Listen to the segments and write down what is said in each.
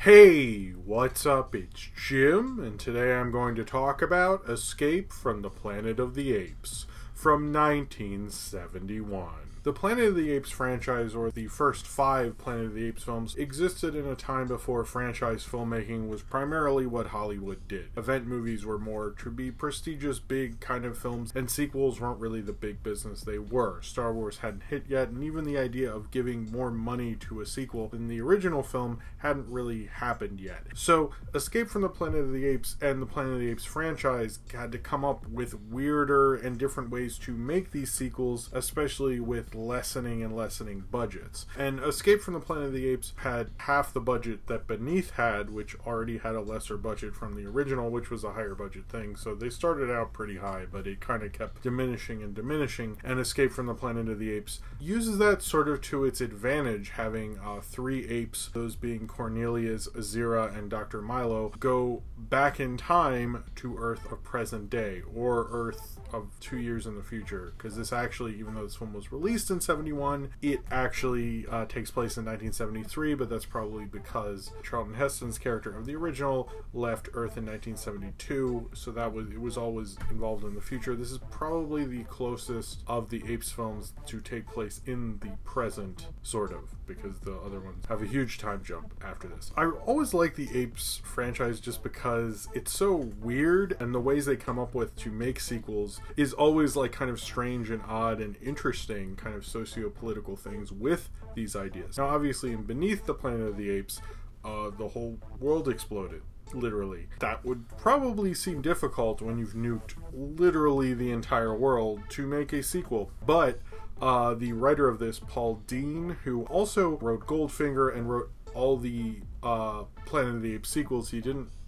Hey, what's up? It's Jim, and today I'm going to talk about Escape from the Planet of the Apes from 1971. The Planet of the Apes franchise, or the first 5 Planet of the Apes films, existed in a time before franchise filmmaking was primarily what Hollywood did. Event movies were more to be prestigious, big kind of films, and sequels weren't really the big business they were. Star Wars hadn't hit yet, and even the idea of giving more money to a sequel than the original film hadn't really happened yet. So, Escape from the Planet of the Apes and the Planet of the Apes franchise had to come up with weirder and different ways to make these sequels, especially with lessening budgets. And Escape from the Planet of the Apes had half the budget that Beneath had, which already had a lesser budget from the original, which was a higher budget thing. So they started out pretty high, but it kind of kept diminishing, and Escape from the Planet of the Apes uses that sort of to its advantage, having 3 apes, those being Cornelius, Azira, and Dr. Milo, go back in time to Earth of present day, or Earth of 2 years in the future, because this actually, even though this film was released in 71, it actually takes place in 1973, but that's probably because Charlton Heston's character of the original left Earth in 1972, so it was always involved in the future. This is probably the closest of the Apes films to take place in the present, sort of, because the other ones have a huge time jump after this. I always like the Apes franchise just because it's so weird, and the ways they come up with to make sequels is always like kind of strange and odd and interesting, kind of socio-political things with these ideas. Now obviously in Beneath the Planet of the Apes, the whole world exploded. Literally. That would probably seem difficult when you've nuked literally the entire world to make a sequel. But the writer of this, Paul Dean, who also wrote Goldfinger and wrote all the Planet of the Apes sequels,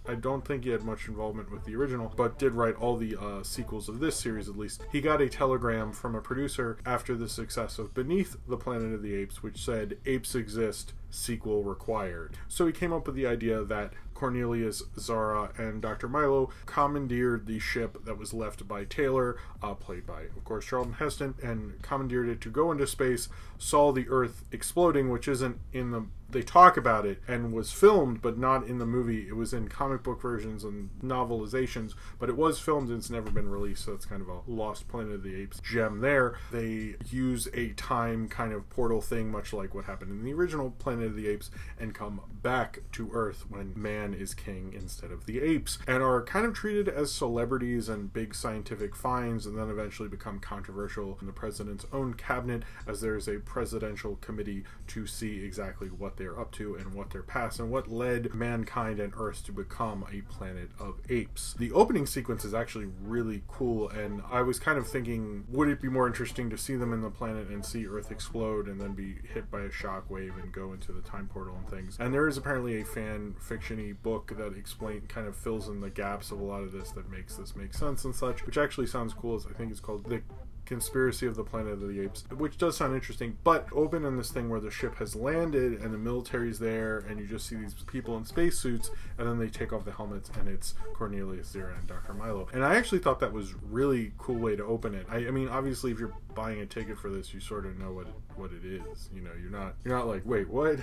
I don't think he had much involvement with the original, but did write all the sequels of this series at least. He got a telegram from a producer after the success of Beneath the Planet of the Apes, which said, "Apes exist, sequel required." So he came up with the idea that Cornelius, Zara, and Dr. Milo commandeered the ship that was left by Taylor, played by, of course, Charlton Heston, and commandeered it to go into space, saw the Earth exploding, which isn't in the... They talk about it, and was filmed, but not in the movie. It was in comic book versions and novelizations, but it was filmed and it's never been released, so it's kind of a lost Planet of the Apes gem there. They use a time kind of portal thing, much like what happened in the original Planet of the Apes, and come back to Earth when man is king instead of the apes, and are kind of treated as celebrities and big scientific finds, and then eventually become controversial in the president's own cabinet, as there's a presidential committee to see exactly what they're up to and what their past and what led mankind and Earth to become a planet of apes. The opening sequence is actually really cool, and I was kind of thinking, would it be more interesting to see them in the planet and see Earth explode and then be hit by a shockwave and go into the time portal and things? And there is apparently a fan fiction-y book that kind of fills in the gaps of a lot of this, that makes this make sense and such, which actually sounds cool. I think it's called The Conspiracy of the Planet of the Apes, which does sound interesting, but open in this thing where the ship has landed and the military's there, and you just see these people in spacesuits, and then they take off the helmets and it's Cornelius, Zira, and Dr. Milo. And I actually thought that was really cool way to open it. I mean, obviously if you're buying a ticket for this, you sort of know what it is. You know, you're not like, wait, what?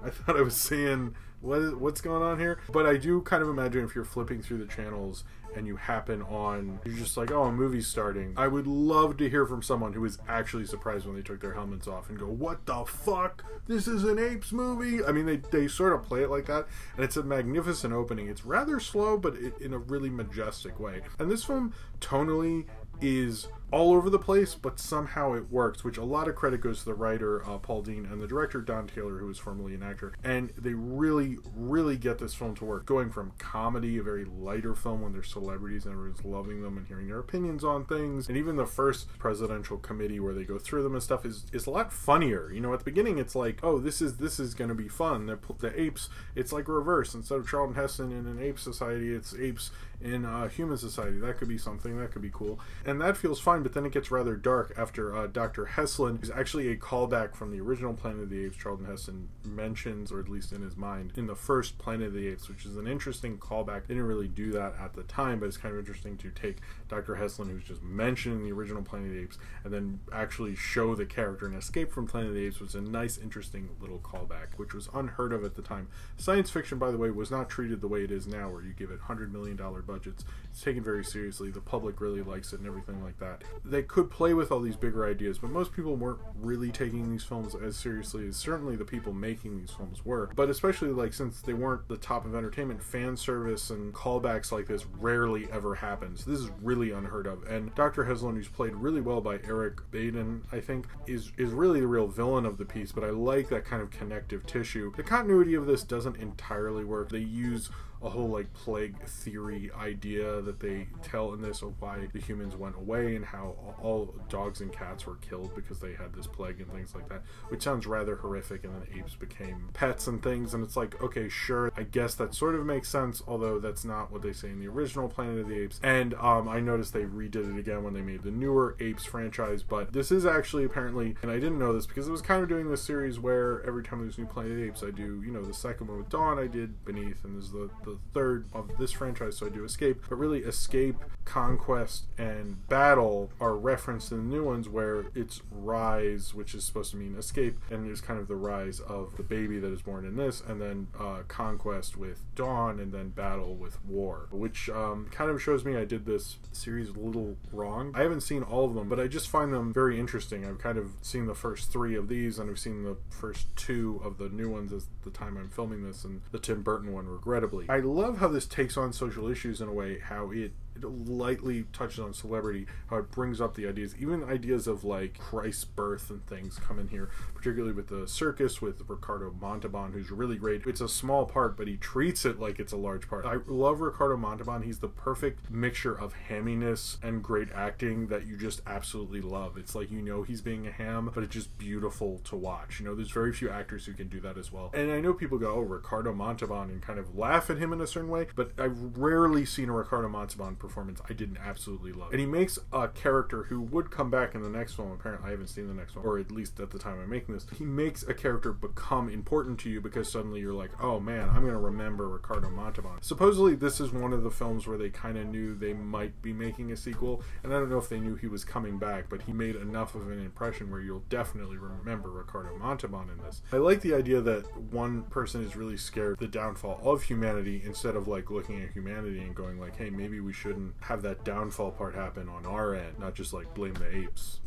I thought I was seeing what's going on here. But I do kind of imagine if you're flipping through the channels and you happen on, you're just like, oh, a movie's starting. I would love to hear from someone who was actually surprised when they took their helmets off and go, what the fuck? This is an Apes movie? I mean, they sort of play it like that, and it's a magnificent opening. It's rather slow, but in a really majestic way. And this film, tonally, is all over the place, but somehow it works, which a lot of credit goes to the writer, Paul Dean, and the director, Don Taylor, who was formerly an actor. And they really, really get this film to work. Going from comedy, a very lighter film when there's celebrities and everyone's loving them and hearing their opinions on things, and even the first presidential committee where they go through them and stuff is a lot funnier. You know, at the beginning it's like, oh, this is going to be fun. The apes, it's like reverse. Instead of Charlton Heston in an ape society, it's apes in a human society. That could be something. That could be cool. And that feels fine. fine, but then it gets rather dark after Dr. Heslin, who's actually a callback from the original Planet of the Apes. Charlton Heston mentions, or at least in his mind, in the first Planet of the Apes, which is an interesting callback. They didn't really do that at the time, but it's kind of interesting to take Dr. Heslin, who's just mentioned in the original Planet of the Apes, and then actually show the character in Escape from Planet of the Apes. Was a nice, interesting little callback, which was unheard of at the time. Science fiction, by the way, was not treated the way it is now, where you give it $100 million budgets. It's taken very seriously. The public really likes it and everything like that. They could play with all these bigger ideas, but most people weren't really taking these films as seriously as certainly the people making these films were. But especially, like, since they weren't the top of entertainment, fan service and callbacks like this rarely ever happens. This is really unheard of. And Dr. Heslin, who's played really well by Eric Baden, I think, is really the real villain of the piece, but I like that kind of connective tissue. The continuity of this doesn't entirely work. They use a whole like plague theory idea that they tell in this of why the humans went away and how all dogs and cats were killed because they had this plague and things like that, which sounds rather horrific, and then apes became pets and things, and it's like, okay, sure, I guess that sort of makes sense, although that's not what they say in the original Planet of the Apes. And I noticed they redid it again when they made the newer Apes franchise, but this is actually apparently, and I didn't know this because I was kind of doing this series where every time there's new Planet of the Apes I do, you know, the second one with Dawn I did Beneath, and this is the third of this franchise, so I do Escape. But really, Escape, Conquest, and Battle are referenced in the new ones, where it's Rise, which is supposed to mean escape, and there's kind of the rise of the baby that is born in this, and then Conquest with Dawn, and then Battle with War, which kind of shows me I did this series a little wrong. I haven't seen all of them, but I just find them very interesting. I've kind of seen the first 3 of these, and I've seen the first 2 of the new ones at the time I'm filming this, and the Tim Burton one, regrettably. I love how this takes on social issues in a way, how it lightly touches on celebrity, how it brings up the ideas, even ideas of like Christ's birth and things come in here, particularly with the circus with Ricardo Montalban, who's really great. It's a small part, but he treats it like it's a large part. I love Ricardo Montalban. He's the perfect mixture of hamminess and great acting that you just absolutely love. It's like, you know, he's being a ham, but it's just beautiful to watch. You know, there's very few actors who can do that as well. And I know people go, oh, Ricardo Montalban, and kind of laugh at him in a certain way, but I've rarely seen a Ricardo Montalban performance I didn't absolutely love. And he makes a character who would come back in the next film. Apparently I haven't seen the next one, or at least at the time I'm making this. He makes a character become important to you because suddenly you're like, oh man, I'm gonna remember Ricardo Montalban. Supposedly this is one of the films where they kind of knew they might be making a sequel, and I don't know if they knew he was coming back, but he made enough of an impression where you'll definitely remember Ricardo Montalban in this. I like the idea that one person is really scared of the downfall of humanity, instead of like looking at humanity and going like, hey, maybe we shouldn't have that downfall part happen on our end, not just like blame the apes,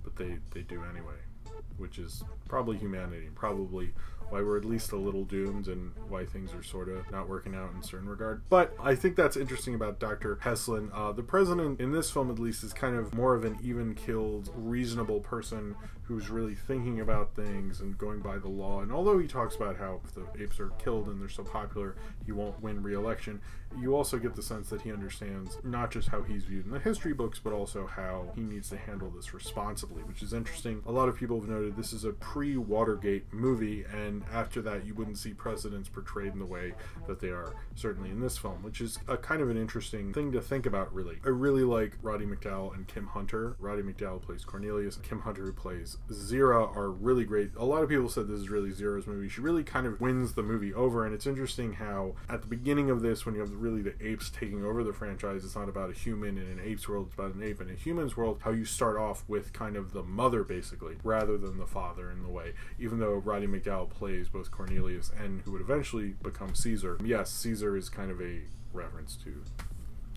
but they do anyway, which is probably humanity, probably why we're at least a little doomed and why things are sort of not working out in a certain regard. But I think that's interesting about Dr. Heslin. The president in this film, at least, is kind of more of an even-keeled, reasonable person who's really thinking about things and going by the law. And although he talks about how if the apes are killed and they're so popular, he won't win re-election, you also get the sense that he understands not just how he's viewed in the history books, but also how he needs to handle this responsibly, which is interesting. A lot of people have noted this is a pre-Watergate movie, and after that you wouldn't see presidents portrayed in the way that they are certainly in this film, which is a kind of an interesting thing to think about, really. I really like Roddy McDowall and Kim Hunter. Roddy McDowall plays Cornelius, and Kim Hunter, who plays Zira, are really great. A lot of people said this is really Zira's movie. She really kind of wins the movie over, and it's interesting how at the beginning of this, when you have really the apes taking over the franchise, it's not about a human in an ape's world, it's about an ape in a human's world, how you start off with kind of the mother, basically, rather than the father in the way, even though Roddy McDowall plays both Cornelius and who would eventually become Caesar. Yes, Caesar is kind of a reference to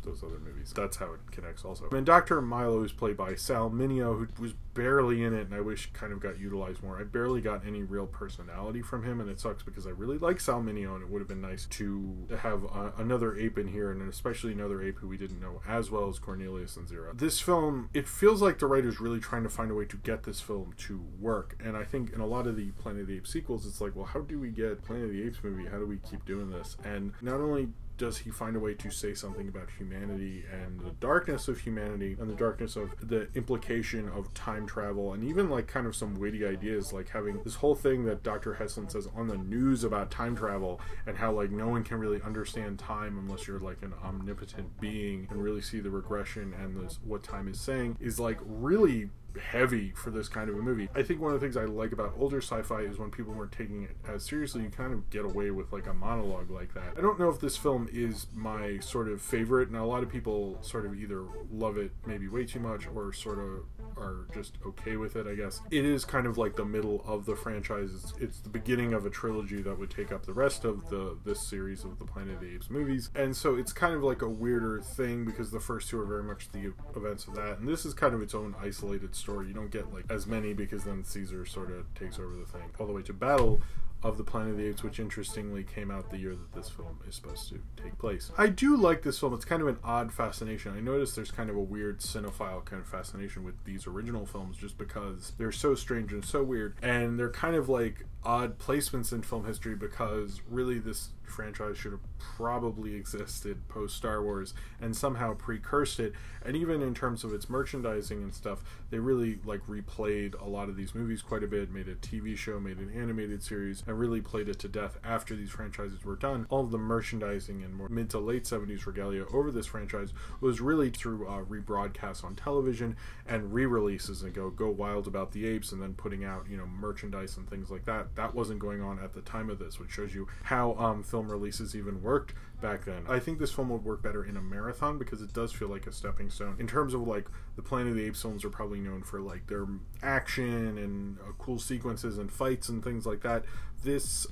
those other movies. That's how it connects also. And Dr. Milo is played by Sal Mineo, who was barely in it, and I wish kind of got utilized more. I barely got any real personality from him, and it sucks because I really like Sal Mineo, and it would have been nice to have another ape in here, and especially another ape who we didn't know as well as Cornelius and Zira. This film, it feels like the writer's really trying to find a way to get this film to work, and I think in a lot of the Planet of the Apes sequels, it's like, well, how do we get Planet of the Apes movie? How do we keep doing this? And not only does he find a way to say something about humanity and the darkness of humanity and the darkness of the implication of time travel, and even like kind of some witty ideas, like having this whole thing that Dr. Heslin says on the news about time travel and how like no one can really understand time unless you're like an omnipotent being and really see the regression and what time is saying, is like really heavy for this kind of a movie. I think one of the things I like about older sci-fi is when people weren't taking it as seriously, you kind of get away with like a monologue like that. I don't know if this film is my sort of favorite, and a lot of people sort of either love it maybe way too much or sort of are just okay with it, I guess. It is kind of like the middle of the franchise. It's the beginning of a trilogy that would take up the rest of this series of the Planet of the Apes movies, and so it's kind of like a weirder thing because the first two are very much the events of that, and this is kind of its own isolated story. You don't get like as many because then Caesar sort of takes over the thing, all the way to Battle of the Planet of the Apes, which interestingly came out the year that this film is supposed to take place. I do like this film. It's kind of an odd fascination. I noticed there's kind of a weird cinephile kind of fascination with these original films just because they're so strange and so weird, and they're kind of like odd placements in film history because really this franchise should have probably existed post Star Wars and somehow precursed it. And even in terms of its merchandising and stuff, they really like replayed a lot of these movies quite a bit, made a TV show, made an animated series, and really played it to death after these franchises were done. All of the merchandising and more mid to late 70s regalia over this franchise was really through rebroadcasts on television and re-releases and go wild about the apes, and then putting out, you know, merchandise and things like that. That wasn't going on at the time of this, which shows you how film releases even worked back then. I think this film would work better in a marathon because it does feel like a stepping stone. In terms of like the Planet of the Apes films are probably known for like their action and cool sequences and fights and things like that. This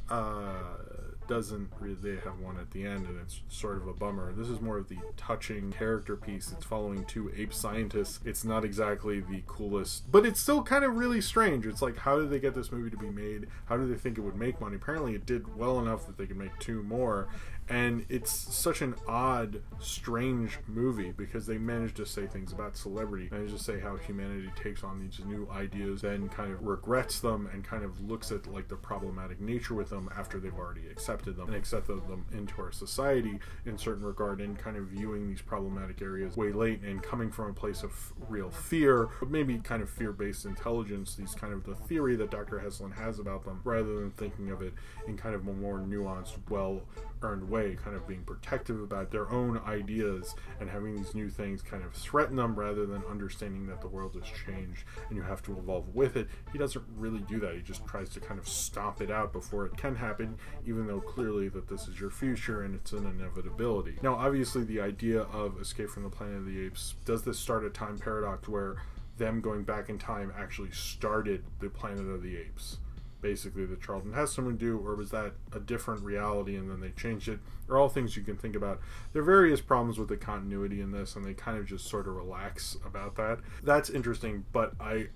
doesn't really have one at the end, and it's sort of a bummer. This is more of the touching character piece. It's following two ape scientists. It's not exactly the coolest, but it's still kind of really strange. It's like, how did they get this movie to be made? How did they think it would make money? Apparently it did well enough that they could make two more, and it's such an odd, strange movie because they managed to say things about celebrity, managed to say how humanity takes on these new ideas, then kind of regrets them and kind of looks at like the problematic nature with them after they've already accepted them and accepted them into our society in certain regard, and kind of viewing these problematic areas way late and coming from a place of real fear, but maybe kind of fear-based intelligence, these kind of the theory that Dr. Heslin has about them, rather than thinking of it in kind of a more nuanced, well-earned way, kind of being protective about their own ideas and having these new things kind of threaten them rather than understanding that the world has changed and you have to evolve with it. He doesn't really do that. He just tries to kind of stomp it out before it can happen, even though clearly that this is your future and it's an inevitability. Now, obviously, the idea of Escape from the Planet of the Apes, does this start a time paradox where them going back in time actually started the Planet of the Apes, basically, that Charlton Heston would do, or was that a different reality and then they changed it? Are all things you can think about. There are various problems with the continuity in this, and they kind of just sort of relax about that. That's interesting, but I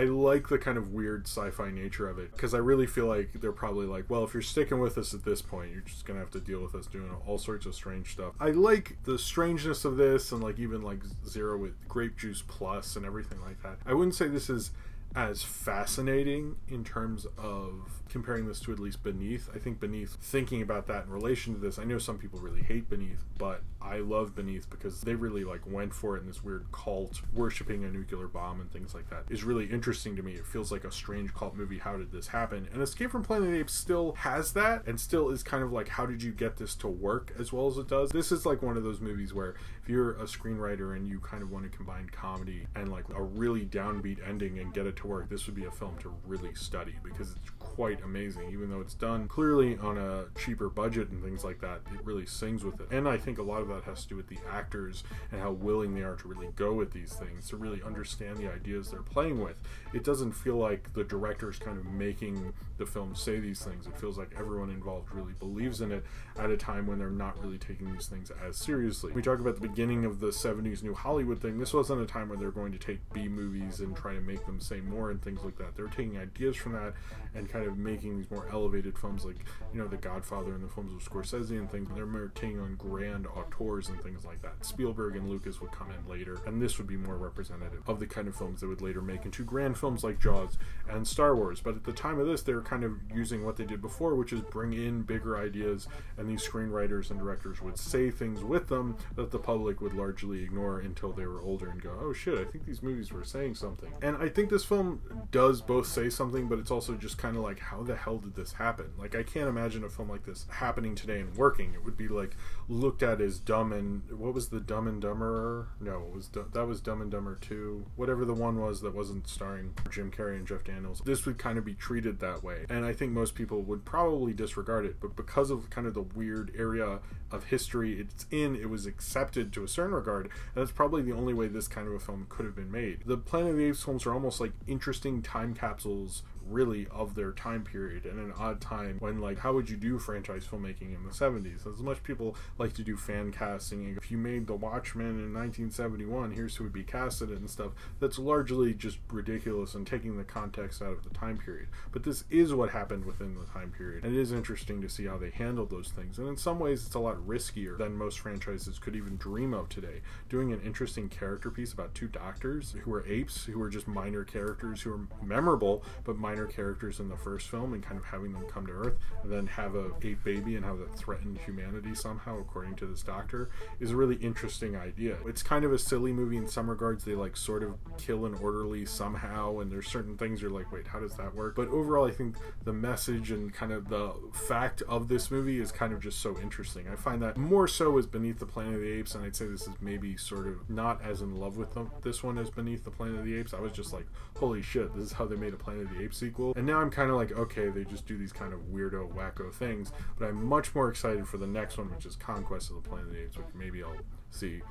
like the kind of weird sci-fi nature of it, because I really feel like they're probably like, well, if you're sticking with us at this point, you're just gonna have to deal with us doing all sorts of strange stuff. I like the strangeness of this, and like even like Zero with Grape Juice Plus and everything like that. I wouldn't say this is as fascinating in terms of comparing this to at least Beneath. I think Beneath, thinking about that in relation to this, I know some people really hate Beneath, but I love Beneath because they really like went for it in this weird cult worshipping a nuclear bomb and things like that is really interesting to me. It feels like a strange cult movie. How did this happen? And Escape from Planet of the Apes still has that, and still is kind of like, how did you get this to work as well as it does? This is like one of those movies where if you're a screenwriter and you kind of want to combine comedy and like a really downbeat ending and get it to work, this would be a film to really study because it's quite amazing. Even though it's done clearly on a cheaper budget and things like that, it really sings with it. And I think a lot of that has to do with the actors and how willing they are to really go with these things, to really understand the ideas they're playing with. It doesn't feel like the director's kind of making the film say these things. It feels like everyone involved really believes in it at a time when they're not really taking these things as seriously. We talk about the beginning of the 70s New Hollywood thing. This wasn't a time where they're going to take B movies and try to make them say more and things like that. They were taking ideas from that and kind of making these more elevated films, like, you know, The Godfather and the films of Scorsese and things. They're more taking on grand auteurs and things like that. Spielberg and Lucas would come in later, and this would be more representative of the kind of films they would later make into grand films like Jaws and Star Wars. But at the time of this, they were kind of using what they did before, which is bring in bigger ideas, and these screenwriters and directors would say things with them that the public would largely ignore until they were older and go, oh shit, I think these movies were saying something. And I think this film does both say something, but it's also just kind of like, how the hell did this happen? Like, I can't imagine a film like this happening today and working. It would be like looked at as dumb, and what was the Dumb and Dumber? No, it was that was Dumb and Dumber 2, whatever the one was that wasn't starring Jim Carrey and Jeff Daniels. This would kind of be treated that way, and I think most people would probably disregard it, but because of kind of the weird area of history it's in, it was accepted to a certain regard, and that's probably the only way this kind of a film could have been made. The Planet of the Apes films are almost like interesting time capsules, really, of their time period, and an odd time when, like, how would you do franchise filmmaking in the 70s? As much people like to do fan casting, if you made The Watchmen in 1971, here's who would be casted and stuff, that's largely just ridiculous and taking the context out of the time period. But this is what happened within the time period, and it is interesting to see how they handled those things, and in some ways it's a lot riskier than most franchises could even dream of today. Doing an interesting character piece about two doctors who are apes, who are just minor characters, who are memorable, but minor characters in the first film, and kind of having them come to Earth and then have a ape baby and how that threatened humanity somehow, according to this doctor, is a really interesting idea. It's kind of a silly movie in some regards. They like sort of kill an orderly somehow, and there's certain things you're like, wait, how does that work? But overall, I think the message and kind of the fact of this movie is kind of just so interesting. I find that more so as Beneath the Planet of the Apes, and I'd say this is maybe sort of not as in love with this one as Beneath the Planet of the Apes. I was just like, holy shit, this is how they made a Planet of the Apes sequel. And now I'm kind of like, okay, they just do these kind of weirdo, wacko things, but I'm much more excited for the next one, which is Conquest of the Planet of the Apes, which maybe I'll see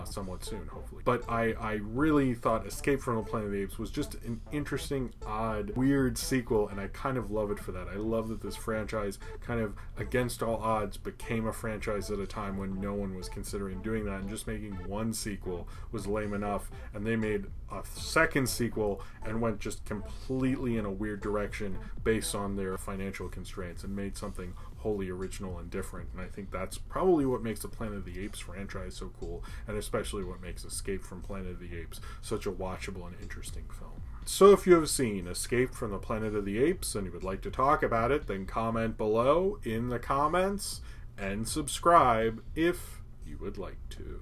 somewhat soon, hopefully. But I really thought Escape from the Planet of the Apes was just an interesting, odd, weird sequel, and I kind of love it for that. I love that this franchise, kind of against all odds, became a franchise at a time when no one was considering doing that, and just making one sequel was lame enough, and they made a second sequel and went just completely in a weird direction based on their financial constraints and made something wholly original and different. And I think that's probably what makes the Planet of the Apes franchise so cool, and especially what makes Escape from Planet of the Apes such a watchable and interesting film. So if you have seen Escape from the Planet of the Apes and you would like to talk about it, then comment below in the comments and subscribe if you would like to.